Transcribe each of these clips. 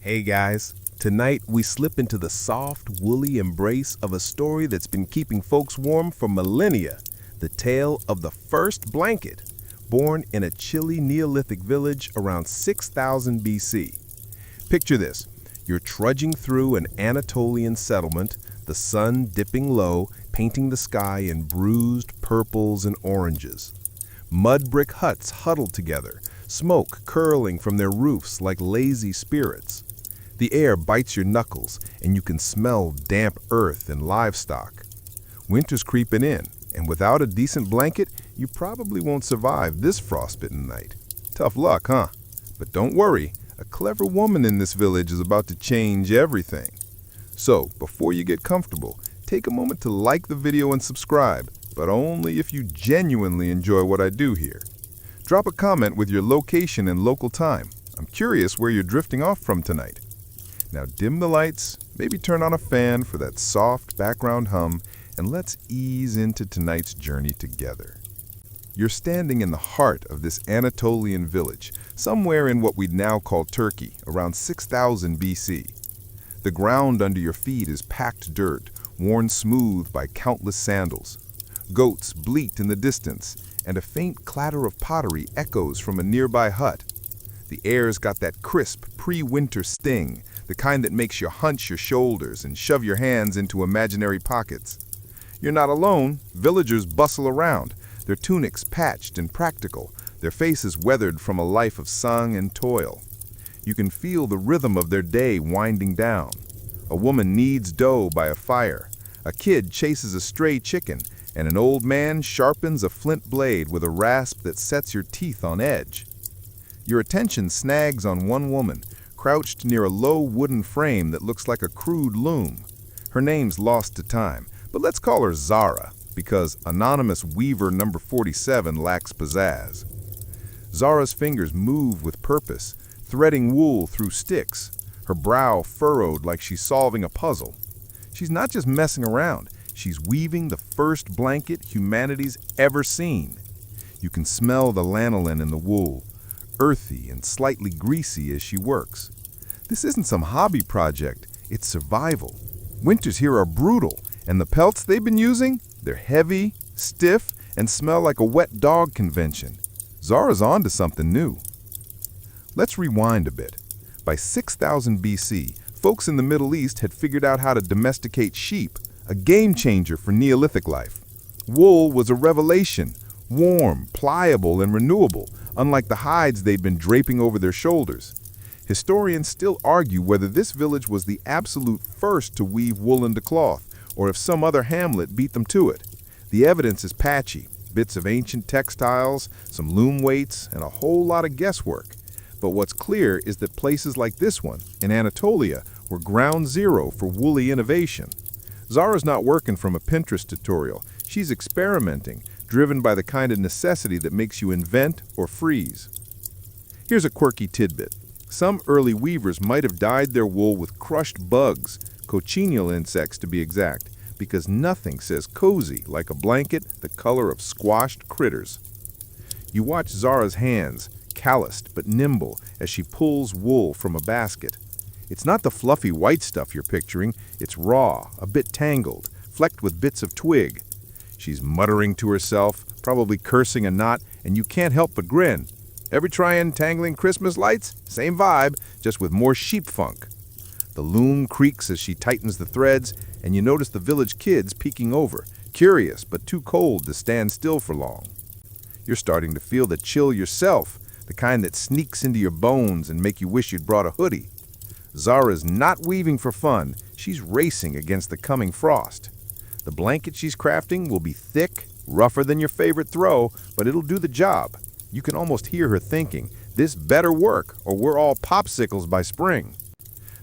Hey guys, tonight we slip into the soft, woolly embrace of a story that's been keeping folks warm for millennia. The tale of the first blanket, born in a chilly Neolithic village around 6000 BC. Picture this, you're trudging through an Anatolian settlement, the sun dipping low, painting the sky in bruised purples and oranges. Mud brick huts huddled together, smoke curling from their roofs like lazy spirits. The air bites your knuckles, and you can smell damp earth and livestock. Winter's creeping in, and without a decent blanket, you probably won't survive this frostbitten night. Tough luck, huh? But don't worry, a clever woman in this village is about to change everything. So, before you get comfortable, take a moment to like the video and subscribe, but only if you genuinely enjoy what I do here. Drop a comment with your location and local time. I'm curious where you're drifting off from tonight. Now dim the lights, maybe turn on a fan for that soft background hum, and let's ease into tonight's journey together. You're standing in the heart of this Anatolian village, somewhere in what we'd now call Turkey, around 6000 BC. The ground under your feet is packed dirt, worn smooth by countless sandals. Goats bleat in the distance, and a faint clatter of pottery echoes from a nearby hut. The air's got that crisp, pre-winter sting, the kind that makes you hunch your shoulders and shove your hands into imaginary pockets. You're not alone. Villagers bustle around, their tunics patched and practical, their faces weathered from a life of sun and toil. You can feel the rhythm of their day winding down. A woman kneads dough by a fire, a kid chases a stray chicken, and an old man sharpens a flint blade with a rasp that sets your teeth on edge. Your attention snags on one woman, crouched near a low wooden frame that looks like a crude loom. Her name's lost to time, but let's call her Zara, because anonymous weaver number 47 lacks pizzazz. Zara's fingers move with purpose, threading wool through sticks, her brow furrowed like she's solving a puzzle. She's not just messing around, she's weaving the first blanket humanity's ever seen. You can smell the lanolin in the wool, earthy and slightly greasy as she works. This isn't some hobby project, it's survival. Winters here are brutal, and the pelts they've been using, they're heavy, stiff, and smell like a wet dog convention. Zara's onto something new. Let's rewind a bit. By 6000 BC, folks in the Middle East had figured out how to domesticate sheep, a game changer for Neolithic life. Wool was a revelation, warm, pliable, and renewable, unlike the hides they'd been draping over their shoulders. Historians still argue whether this village was the absolute first to weave wool into cloth, or if some other hamlet beat them to it. The evidence is patchy, bits of ancient textiles, some loom weights, and a whole lot of guesswork. But what's clear is that places like this one, in Anatolia, were ground zero for woolly innovation. Zara's not working from a Pinterest tutorial. She's experimenting, driven by the kind of necessity that makes you invent or freeze. Here's a quirky tidbit. Some early weavers might have dyed their wool with crushed bugs, cochineal insects to be exact, because nothing says cozy like a blanket the color of squashed critters. You watch Zara's hands, calloused but nimble, as she pulls wool from a basket. It's not the fluffy white stuff you're picturing, it's raw, a bit tangled, flecked with bits of twig. She's muttering to herself, probably cursing a knot, and you can't help but grin. Ever try untangling Christmas lights? Same vibe, just with more sheep funk. The loom creaks as she tightens the threads, and you notice the village kids peeking over, curious but too cold to stand still for long. You're starting to feel the chill yourself, the kind that sneaks into your bones and make you wish you'd brought a hoodie. Zara's not weaving for fun, she's racing against the coming frost. The blanket she's crafting will be thick, rougher than your favorite throw, but it'll do the job. You can almost hear her thinking, this better work, or we're all popsicles by spring.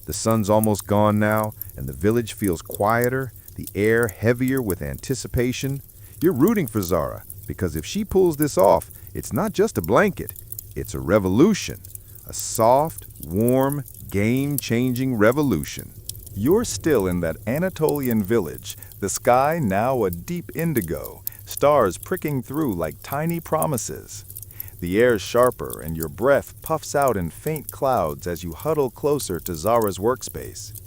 The sun's almost gone now, and the village feels quieter, the air heavier with anticipation. You're rooting for Zara, because if she pulls this off, it's not just a blanket, it's a revolution. A soft, warm, game-changing revolution. You're still in that Anatolian village, the sky now a deep indigo, stars pricking through like tiny promises. The air's sharper and your breath puffs out in faint clouds as you huddle closer to Zara's workspace.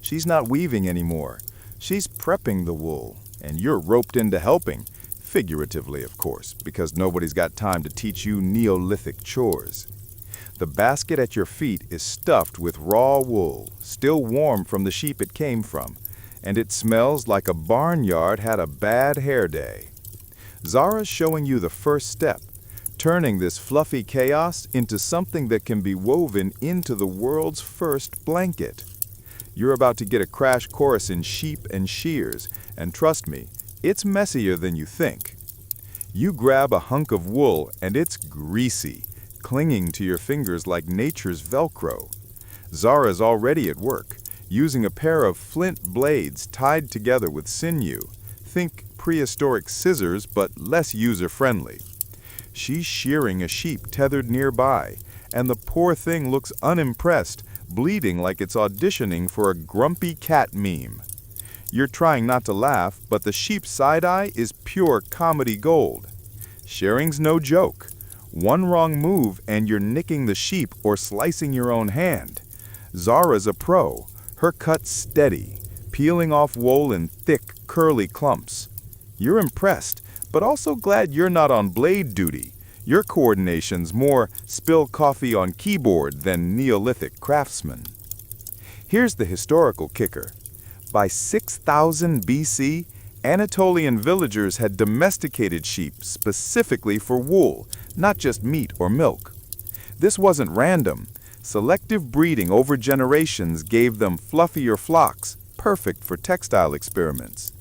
She's not weaving anymore. She's prepping the wool, and you're roped into helping. Figuratively, of course, because nobody's got time to teach you Neolithic chores. The basket at your feet is stuffed with raw wool, still warm from the sheep it came from, and it smells like a barnyard had a bad hair day. Zara's showing you the first step, turning this fluffy chaos into something that can be woven into the world's first blanket. You're about to get a crash course in sheep and shears, and trust me, it's messier than you think. You grab a hunk of wool and it's greasy, clinging to your fingers like nature's Velcro. Zara's already at work, using a pair of flint blades tied together with sinew. Think prehistoric scissors, but less user-friendly. She's shearing a sheep tethered nearby, and the poor thing looks unimpressed, bleeding like it's auditioning for a grumpy cat meme. You're trying not to laugh, but the sheep's side-eye is pure comedy gold. Shearing's no joke. One wrong move and you're nicking the sheep or slicing your own hand. Zara's a pro, her cut's steady, peeling off wool in thick, curly clumps. You're impressed, but also glad you're not on blade duty. Your coordination's more spill coffee on keyboard than Neolithic craftsman. Here's the historical kicker. By 6000 BC, Anatolian villagers had domesticated sheep specifically for wool, not just meat or milk. This wasn't random. Selective breeding over generations gave them fluffier flocks, perfect for textile experiments.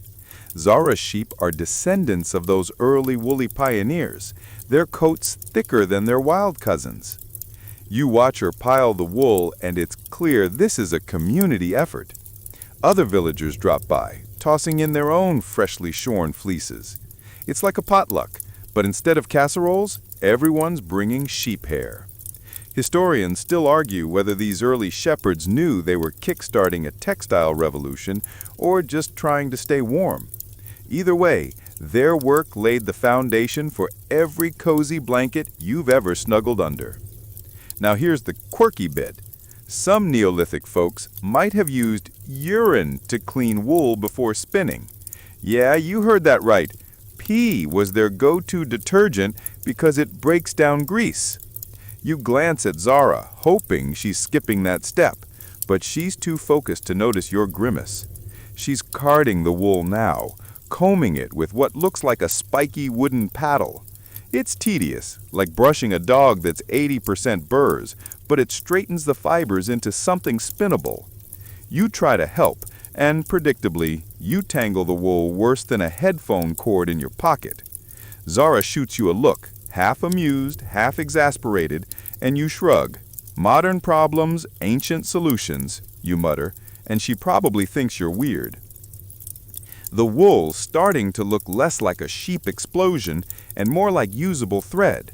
Zara's sheep are descendants of those early woolly pioneers, their coats thicker than their wild cousins. You watch her pile the wool and it's clear this is a community effort. Other villagers drop by, tossing in their own freshly shorn fleeces. It's like a potluck, but instead of casseroles, everyone's bringing sheep hair. Historians still argue whether these early shepherds knew they were kickstarting a textile revolution or just trying to stay warm. Either way, their work laid the foundation for every cozy blanket you've ever snuggled under. Now here's the quirky bit. Some Neolithic folks might have used urine to clean wool before spinning. Yeah, you heard that right. Pee was their go-to detergent because it breaks down grease. You glance at Zara, hoping she's skipping that step, but she's too focused to notice your grimace. She's carding the wool now, combing it with what looks like a spiky wooden paddle. It's tedious, like brushing a dog that's 80% burrs, but it straightens the fibers into something spinnable. You try to help, and predictably, you tangle the wool worse than a headphone cord in your pocket. Zara shoots you a look, half amused, half exasperated, and you shrug. Modern problems, ancient solutions, you mutter, and she probably thinks you're weird. The wool's starting to look less like a sheep explosion and more like usable thread.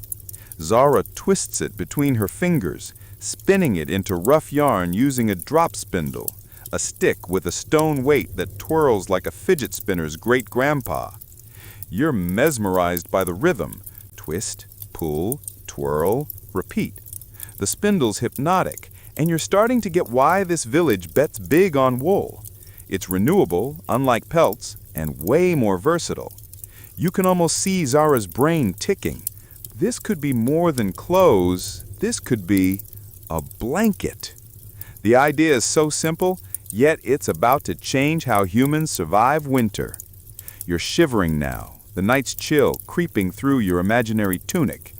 Zara twists it between her fingers, spinning it into rough yarn using a drop spindle, a stick with a stone weight that twirls like a fidget spinner's great-grandpa. You're mesmerized by the rhythm. Twist, pull, twirl, repeat. The spindle's hypnotic, and you're starting to get why this village bets big on wool. It's renewable, unlike pelts, and way more versatile. You can almost see Zara's brain ticking. This could be more than clothes. This could be a blanket. The idea is so simple, yet it's about to change how humans survive winter. You're shivering now, the night's chill creeping through your imaginary tunic.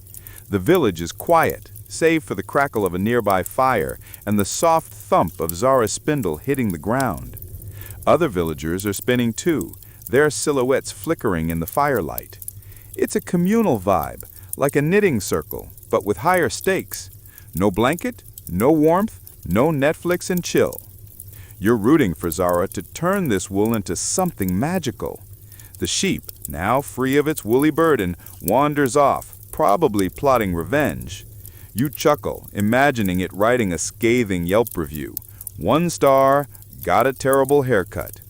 The village is quiet, save for the crackle of a nearby fire and the soft thump of Zara's spindle hitting the ground. Other villagers are spinning too, their silhouettes flickering in the firelight. It's a communal vibe, like a knitting circle, but with higher stakes. No blanket, no warmth, no Netflix and chill. You're rooting for Zara to turn this wool into something magical. The sheep, now free of its woolly burden, wanders off, probably plotting revenge. You chuckle, imagining it writing a scathing Yelp review. 1 star, got a terrible haircut.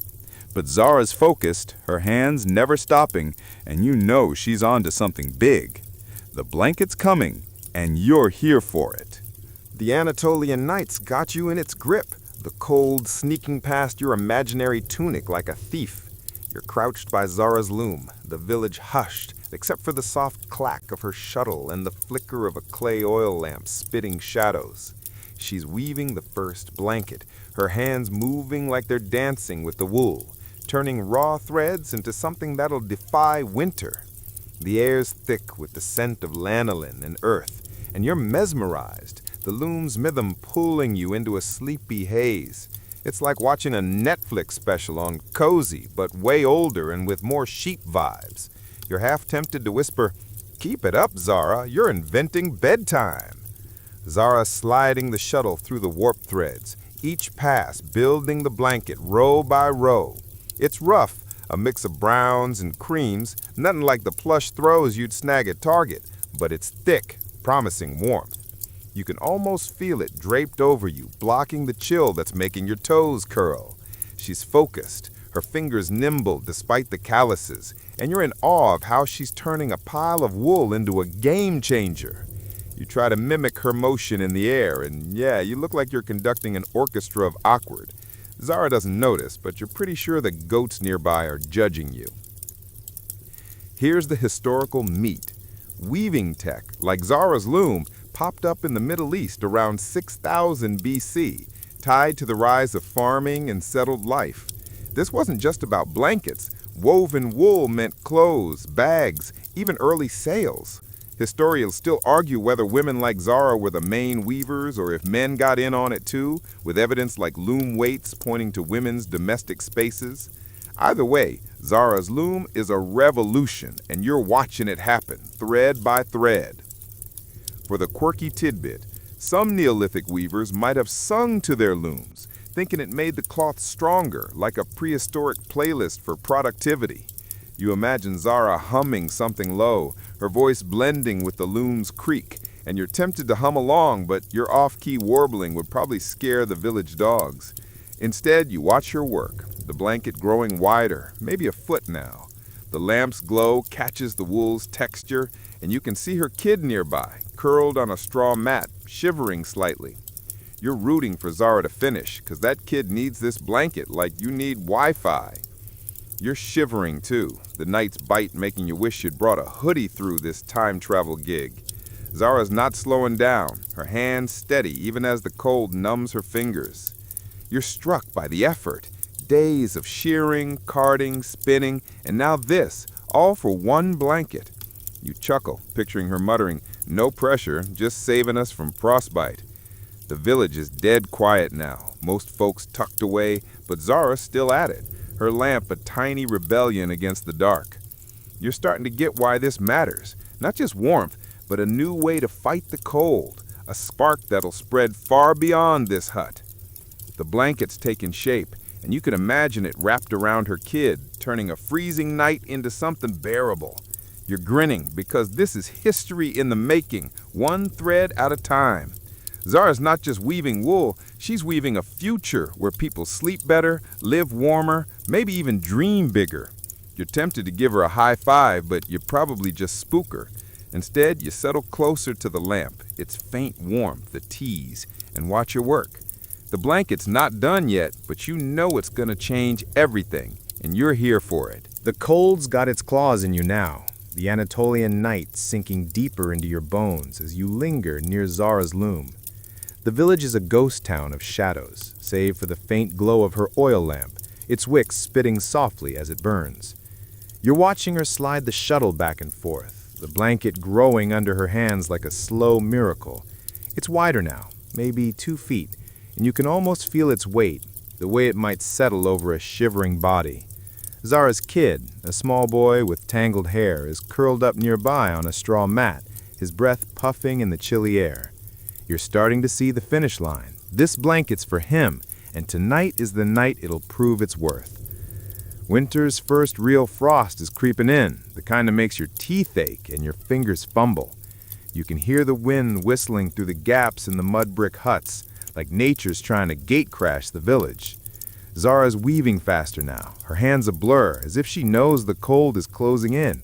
But Zara's focused, her hands never stopping, and you know she's on to something big. The blanket's coming, and you're here for it. The Anatolian nights got you in its grip, the cold sneaking past your imaginary tunic like a thief. You're crouched by Zara's loom, the village hushed, except for the soft clack of her shuttle and the flicker of a clay oil lamp spitting shadows. She's weaving the first blanket, her hands moving like they're dancing with the wool, turning raw threads into something that'll defy winter. The air's thick with the scent of lanolin and earth, and you're mesmerized, the loom's rhythm pulling you into a sleepy haze. It's like watching a Netflix special on Cozy, but way older and with more sheep vibes. You're half tempted to whisper, "Keep it up, Zara, you're inventing bedtime." Zara sliding the shuttle through the warp threads, each pass building the blanket row by row. It's rough, a mix of browns and creams, nothing like the plush throws you'd snag at Target, but it's thick, promising warmth. You can almost feel it draped over you, blocking the chill that's making your toes curl. She's focused, her fingers nimble despite the calluses, and you're in awe of how she's turning a pile of wool into a game changer. You try to mimic her motion in the air, and yeah, you look like you're conducting an orchestra of awkward. Zara doesn't notice, but you're pretty sure the goats nearby are judging you. Here's the historical meat. Weaving tech, like Zara's loom, popped up in the Middle East around 6000 BC, tied to the rise of farming and settled life. This wasn't just about blankets. Woven wool meant clothes, bags, even early sails. Historians still argue whether women like Zara were the main weavers or if men got in on it too, with evidence like loom weights pointing to women's domestic spaces. Either way, Zara's loom is a revolution, and you're watching it happen, thread by thread. For the quirky tidbit, some Neolithic weavers might have sung to their looms, thinking it made the cloth stronger, like a prehistoric playlist for productivity. You imagine Zara humming something low, her voice blending with the loom's creak, and you're tempted to hum along, but your off-key warbling would probably scare the village dogs. Instead, you watch her work, the blanket growing wider, maybe a foot now. The lamp's glow catches the wool's texture, and you can see her kid nearby, curled on a straw mat, shivering slightly. You're rooting for Zara to finish, 'cause that kid needs this blanket like you need Wi-Fi. You're shivering too, the night's bite making you wish you'd brought a hoodie through this time travel gig. Zara's not slowing down, her hands steady even as the cold numbs her fingers. You're struck by the effort. Days of shearing, carding, spinning, and now this, all for one blanket. You chuckle, picturing her muttering, "No pressure, just saving us from frostbite." The village is dead quiet now, most folks tucked away, but Zara's still at it, her lamp a tiny rebellion against the dark. You're starting to get why this matters. Not just warmth, but a new way to fight the cold, a spark that'll spread far beyond this hut. The blanket's taking shape, and you can imagine it wrapped around her kid, turning a freezing night into something bearable. You're grinning because this is history in the making, one thread at a time. Zara's not just weaving wool, she's weaving a future where people sleep better, live warmer, maybe even dream bigger. You're tempted to give her a high five, but you probably just spook her. Instead, you settle closer to the lamp, its faint warmth, the tease, and watch her work. The blanket's not done yet, but you know it's gonna change everything, and you're here for it. The cold's got its claws in you now, the Anatolian night sinking deeper into your bones as you linger near Zara's loom. The village is a ghost town of shadows, save for the faint glow of her oil lamp, its wick spitting softly as it burns. You're watching her slide the shuttle back and forth, the blanket growing under her hands like a slow miracle. It's wider now, maybe 2 feet, and you can almost feel its weight, the way it might settle over a shivering body. Zara's kid, a small boy with tangled hair, is curled up nearby on a straw mat, his breath puffing in the chilly air. You're starting to see the finish line. This blanket's for him, and tonight is the night it'll prove its worth. Winter's first real frost is creeping in, the kind that makes your teeth ache and your fingers fumble. You can hear the wind whistling through the gaps in the mud brick huts, like nature's trying to gate crash the village. Zara's weaving faster now, her hands a blur, as if she knows the cold is closing in.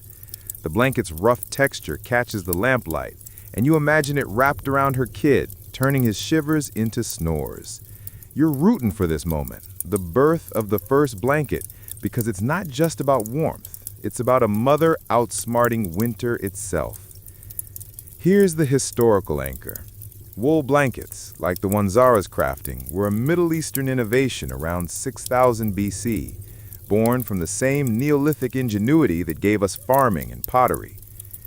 The blanket's rough texture catches the lamplight, and you imagine it wrapped around her kid, turning his shivers into snores. You're rooting for this moment, the birth of the first blanket, because it's not just about warmth, it's about a mother outsmarting winter itself. Here's the historical anchor. Wool blankets, like the one Zara's crafting, were a Middle Eastern innovation around 6000 BC, born from the same Neolithic ingenuity that gave us farming and pottery.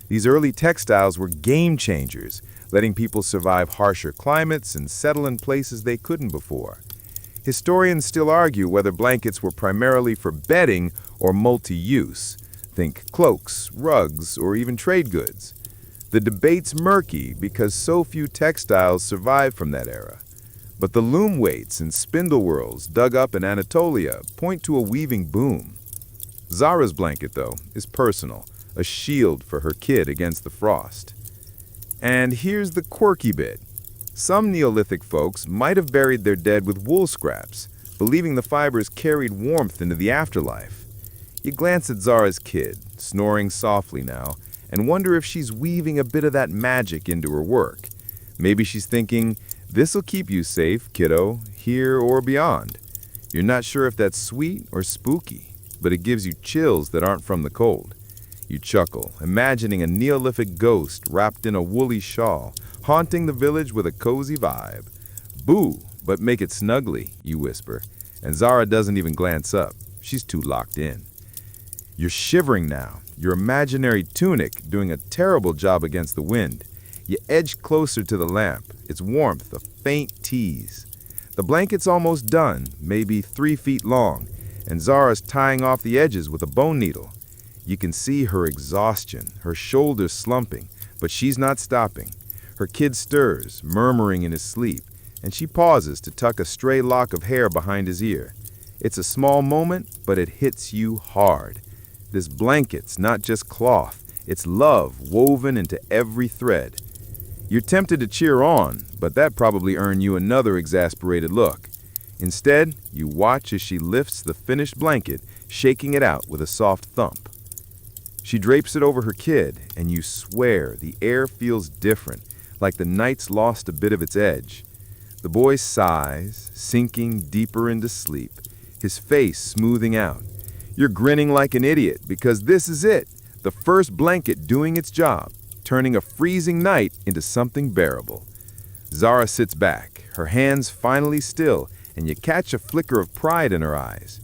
These early textiles were game changers, letting people survive harsher climates and settle in places they couldn't before. Historians still argue whether blankets were primarily for bedding or multi-use. Think cloaks, rugs, or even trade goods. The debate's murky because so few textiles survived from that era. But the loom weights and spindle whorls dug up in Anatolia point to a weaving boom. Zara's blanket, though, is personal, a shield for her kid against the frost. And here's the quirky bit. Some Neolithic folks might have buried their dead with wool scraps, believing the fibers carried warmth into the afterlife. You glance at Zara's kid, snoring softly now, and wonder if she's weaving a bit of that magic into her work. Maybe she's thinking, "This'll keep you safe, kiddo, here or beyond." You're not sure if that's sweet or spooky, but it gives you chills that aren't from the cold. You chuckle, imagining a Neolithic ghost wrapped in a woolly shawl, haunting the village with a cozy vibe. "Boo, but make it snugly," you whisper, and Zara doesn't even glance up. She's too locked in. You're shivering now, your imaginary tunic doing a terrible job against the wind. You edge closer to the lamp, its warmth a faint tease. The blanket's almost done, maybe 3 feet long, and Zara's tying off the edges with a bone needle. You can see her exhaustion, her shoulders slumping, but she's not stopping. Her kid stirs, murmuring in his sleep, and she pauses to tuck a stray lock of hair behind his ear. It's a small moment, but it hits you hard. This blanket's not just cloth, it's love woven into every thread. You're tempted to cheer on, but that probably earned you another exasperated look. Instead, you watch as she lifts the finished blanket, shaking it out with a soft thump. She drapes it over her kid, and you swear the air feels different, like the night's lost a bit of its edge. The boy sighs, sinking deeper into sleep, his face smoothing out. You're grinning like an idiot because this is it, the first blanket doing its job, turning a freezing night into something bearable. Zara sits back, her hands finally still, and you catch a flicker of pride in her eyes.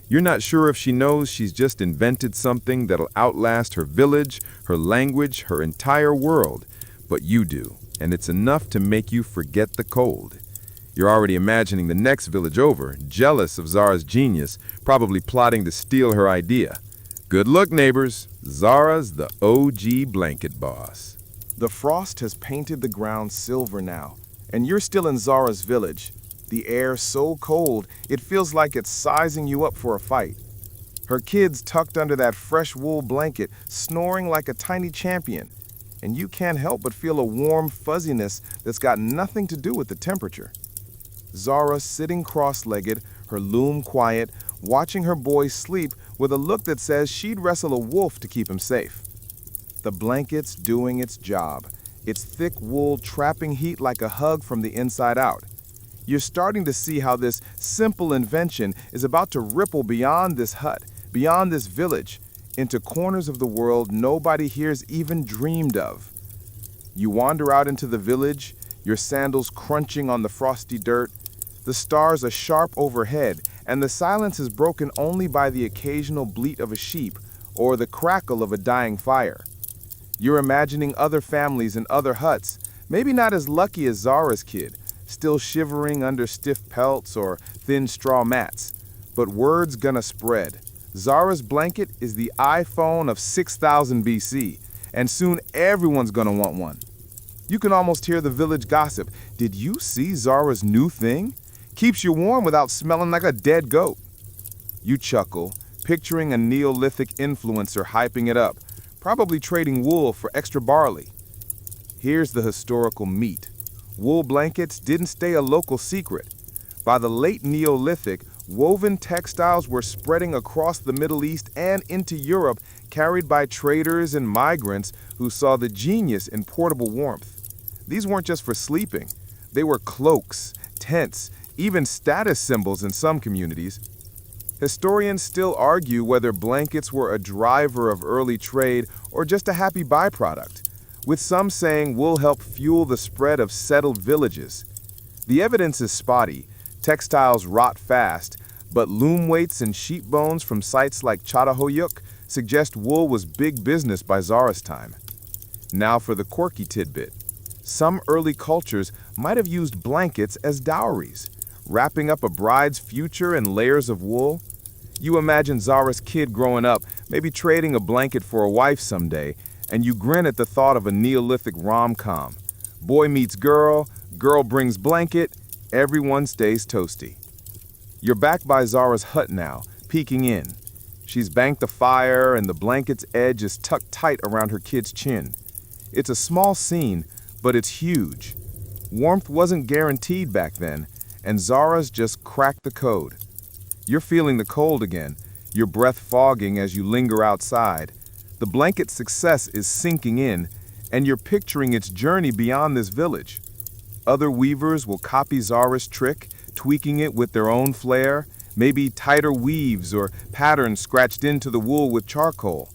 You're not sure if she knows she's just invented something that'll outlast her village, her language, her entire world, but you do, and it's enough to make you forget the cold. You're already imagining the next village over, jealous of Zara's genius, probably plotting to steal her idea. Good luck, neighbors. Zara's the OG blanket boss. The frost has painted the ground silver now, and you're still in Zara's village. The air so cold, it feels like it's sizing you up for a fight. Her kid's tucked under that fresh wool blanket, snoring like a tiny champion, and you can't help but feel a warm fuzziness that's got nothing to do with the temperature. Zara sitting cross-legged, her loom quiet, watching her boy sleep with a look that says she'd wrestle a wolf to keep him safe. The blanket's doing its job, its thick wool trapping heat like a hug from the inside out. You're starting to see how this simple invention is about to ripple beyond this hut, beyond this village, into corners of the world nobody here's even dreamed of. You wander out into the village, your sandals crunching on the frosty dirt. The stars are sharp overhead, and the silence is broken only by the occasional bleat of a sheep or the crackle of a dying fire. You're imagining other families in other huts, maybe not as lucky as Zara's kid, still shivering under stiff pelts or thin straw mats. But word's gonna spread. Zara's blanket is the iPhone of 6000 BC, and soon everyone's gonna want one. You can almost hear the village gossip. Did you see Zara's new thing? Keeps you warm without smelling like a dead goat. You chuckle, picturing a Neolithic influencer hyping it up, probably trading wool for extra barley. Here's the historical meat. Wool blankets didn't stay a local secret. By the late Neolithic, woven textiles were spreading across the Middle East and into Europe, carried by traders and migrants who saw the genius in portable warmth. These weren't just for sleeping. They were cloaks, tents, even status symbols in some communities. Historians still argue whether blankets were a driver of early trade or just a happy byproduct, with some saying wool helped fuel the spread of settled villages. The evidence is spotty. Textiles rot fast, but loom weights and sheep bones from sites like Chattahoyuk suggest wool was big business by Zara's time. Now for the quirky tidbit. Some early cultures might have used blankets as dowries, wrapping up a bride's future in layers of wool. You imagine Zara's kid growing up, maybe trading a blanket for a wife someday, and you grin at the thought of a Neolithic rom-com. Boy meets girl, girl brings blanket, everyone stays toasty. You're back by Zara's hut now, peeking in. She's banked a fire and the blanket's edge is tucked tight around her kid's chin. It's a small scene, but it's huge. Warmth wasn't guaranteed back then, and Zara's just cracked the code. You're feeling the cold again, your breath fogging as you linger outside. The blanket's success is sinking in, and you're picturing its journey beyond this village. Other weavers will copy Zara's trick, tweaking it with their own flair, maybe tighter weaves or patterns scratched into the wool with charcoal.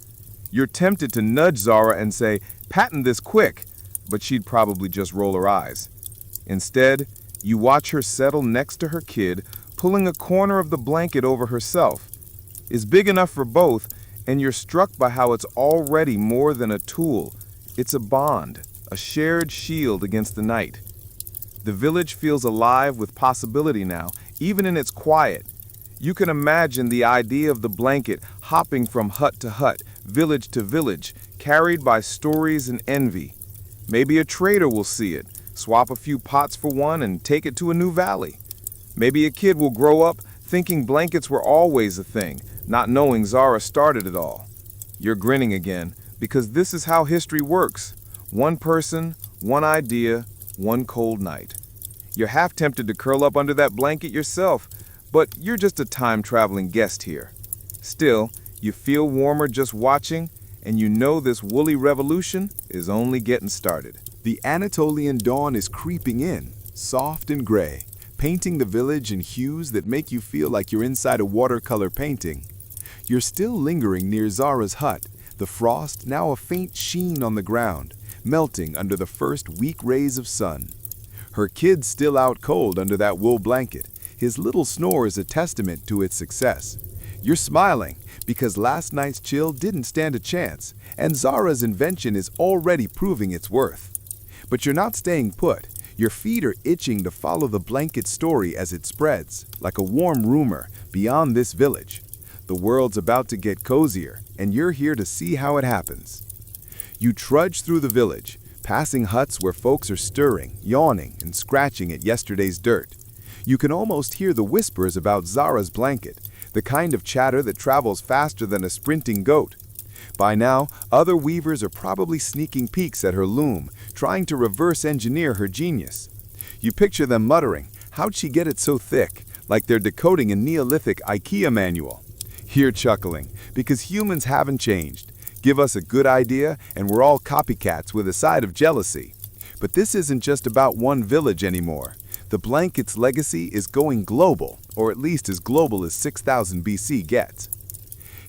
You're tempted to nudge Zara and say, "Patent this quick," but she'd probably just roll her eyes. Instead, you watch her settle next to her kid, pulling a corner of the blanket over herself. It's big enough for both, and you're struck by how it's already more than a tool. It's a bond, a shared shield against the night. The village feels alive with possibility now, even in its quiet. You can imagine the idea of the blanket hopping from hut to hut, village to village, carried by stories and envy. Maybe a trader will see it, swap a few pots for one and take it to a new valley. Maybe a kid will grow up thinking blankets were always a thing, not knowing Zara started it all. You're grinning again, because this is how history works. One person, one idea, one cold night. You're half tempted to curl up under that blanket yourself, but you're just a time-traveling guest here. Still, you feel warmer just watching, and you know this woolly revolution is only getting started. The Anatolian dawn is creeping in, soft and gray, painting the village in hues that make you feel like you're inside a watercolor painting. You're still lingering near Zara's hut, the frost now a faint sheen on the ground, melting under the first weak rays of sun. Her kid's still out cold under that wool blanket. His little snore is a testament to its success. You're smiling because last night's chill didn't stand a chance, and Zara's invention is already proving its worth. But you're not staying put. Your feet are itching to follow the blanket story as it spreads, like a warm rumor, beyond this village. The world's about to get cozier, and you're here to see how it happens. You trudge through the village, passing huts where folks are stirring, yawning, and scratching at yesterday's dirt. You can almost hear the whispers about Zara's blanket, the kind of chatter that travels faster than a sprinting goat. By now, other weavers are probably sneaking peeks at her loom, trying to reverse engineer her genius. You picture them muttering, "How'd she get it so thick?" like they're decoding a Neolithic IKEA manual. You're chuckling, because humans haven't changed. Give us a good idea, and we're all copycats with a side of jealousy. But this isn't just about one village anymore. The blanket's legacy is going global, or at least as global as 6000 BC gets.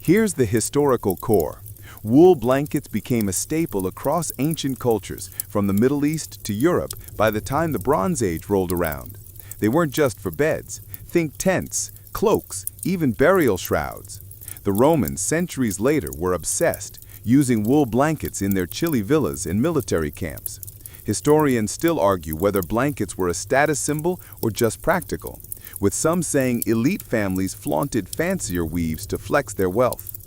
Here's the historical core. Wool blankets became a staple across ancient cultures, from the Middle East to Europe, by the time the Bronze Age rolled around. They weren't just for beds. Think tents, cloaks, even burial shrouds. The Romans, centuries later, were obsessed, using wool blankets in their chilly villas and military camps. Historians still argue whether blankets were a status symbol or just practical, with some saying elite families flaunted fancier weaves to flex their wealth.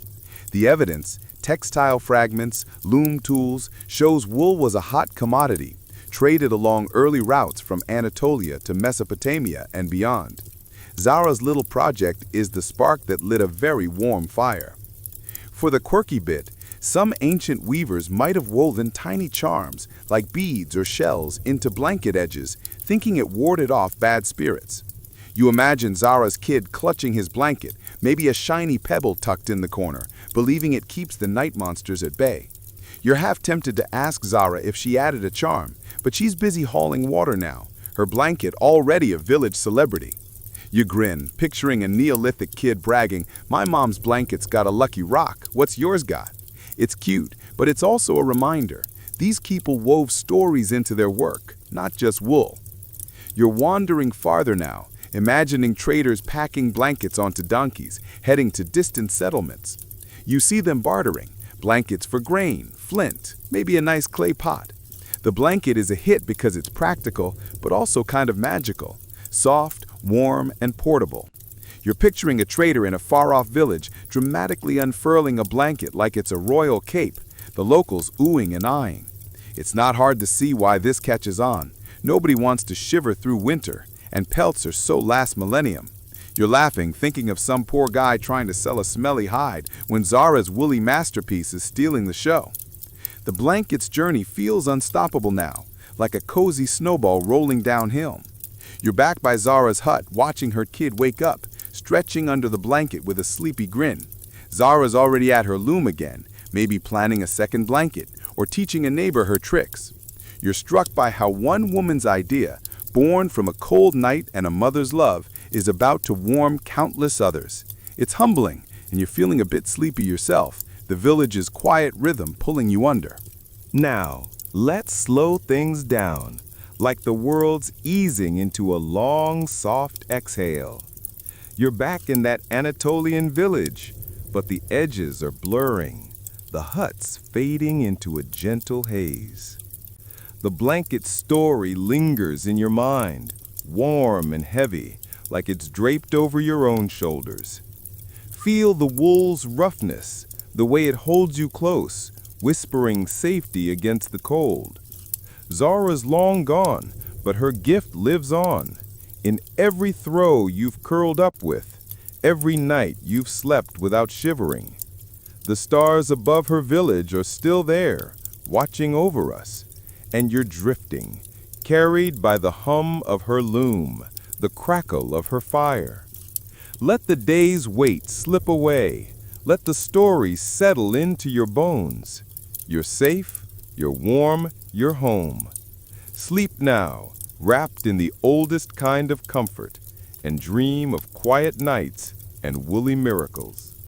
The evidence, textile fragments, loom tools, shows wool was a hot commodity, traded along early routes from Anatolia to Mesopotamia and beyond. Zara's little project is the spark that lit a very warm fire. For the quirky bit, some ancient weavers might have woven tiny charms, like beads or shells, into blanket edges, thinking it warded off bad spirits. You imagine Zara's kid clutching his blanket, maybe a shiny pebble tucked in the corner, believing it keeps the night monsters at bay. You're half tempted to ask Zara if she added a charm, but she's busy hauling water now, her blanket already a village celebrity. You grin, picturing a Neolithic kid bragging, "My mom's blanket's got a lucky rock, what's yours got?" It's cute, but it's also a reminder. These people wove stories into their work, not just wool. You're wandering farther now, imagining traders packing blankets onto donkeys, heading to distant settlements. You see them bartering, blankets for grain, flint, maybe a nice clay pot. The blanket is a hit because it's practical, but also kind of magical. Soft, warm, and portable. You're picturing a trader in a far-off village dramatically unfurling a blanket like it's a royal cape, the locals oohing and eyeing. It's not hard to see why this catches on. Nobody wants to shiver through winter, and pelts are so last millennium. You're laughing, thinking of some poor guy trying to sell a smelly hide when Zara's woolly masterpiece is stealing the show. The blanket's journey feels unstoppable now, like a cozy snowball rolling downhill. You're back by Zara's hut, watching her kid wake up, stretching under the blanket with a sleepy grin. Zara's already at her loom again, maybe planning a second blanket, or teaching a neighbor her tricks. You're struck by how one woman's idea, born from a cold night and a mother's love, is about to warm countless others. It's humbling, and you're feeling a bit sleepy yourself, the village's quiet rhythm pulling you under. Now, let's slow things down, like the world's easing into a long, soft exhale. You're back in that Anatolian village, but the edges are blurring, the huts fading into a gentle haze. The blanket story lingers in your mind, warm and heavy, like it's draped over your own shoulders. Feel the wool's roughness, the way it holds you close, whispering safety against the cold. Zara's long gone, but her gift lives on. In every throw you've curled up with, every night you've slept without shivering. The stars above her village are still there, watching over us, and you're drifting, carried by the hum of her loom, the crackle of her fire. Let the day's weight slip away. Let the stories settle into your bones. You're safe, you're warm, you're home. Sleep now, wrapped in the oldest kind of comfort, and dream of quiet nights and woolly miracles.